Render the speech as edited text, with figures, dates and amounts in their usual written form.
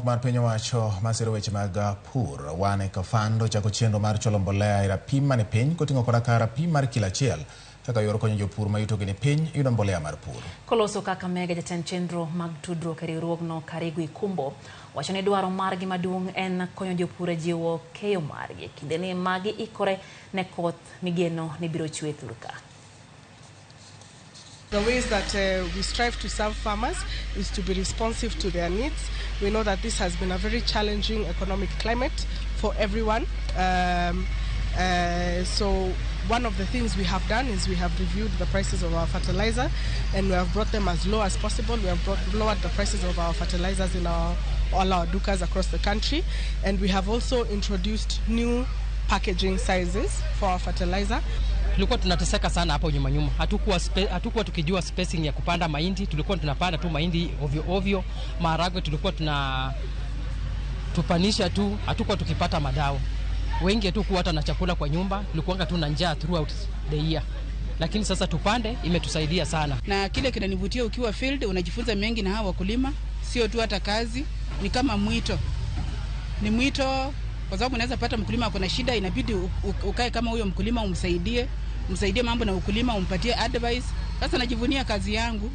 mar piny owacho masiro weche mag pur wan Acre Fun ochako chenro mar cholo mbolea e rapim mane piny koting'o koda ka rapim mar kilo achiel kaka yor konyo jopur ma yutogi ni piny yudo mbolea mar pur. Koloso kaka mega jatend chenro mag tudruok e riwruogno Karigu Ikumbo wacho ni dwaro margi maduong' en konyo jopur jiwo keyo margi e kinde ni magi ikore ne koth migeno ni biro chwe thurka. The ways that we strive to serve farmers is to be responsive to their needs. We know that this has been a very challenging economic climate for everyone. So one of the things we have done is we have reviewed the prices of our fertilizer and we have brought them as low as possible. We have lowered the prices of our fertilizers in all our dukas across the country, and we have also introduced new packaging sizes for our fertilizer. Tulikuwa tunateseka sana hapo nyuma. Hatukuwa tukijua spacing ya kupanda mahindi, tulikuwa tunapanda tu mahindi ovyo ovyo. Maharagwe tulikuwa tupanisha tu, hatukuwa tukipata madao. Wengi tu kuwa hata na chakula kwa nyumba, tulikuwa tu na njaa throughout the year. Lakini sasa tupande imetusaidia sana. Na kile kinanivutia ukiwa field unajifunza mengi na hawa wakulima, sio tu hata kazi, ni kama mwito. Ni mwito kwa sababu unaweza pata mkulima ako na shida, inabidi ukae kama huyo mkulima umsaidie mambo na ukulima, umpatie advice. Sasa najivunia kazi yangu.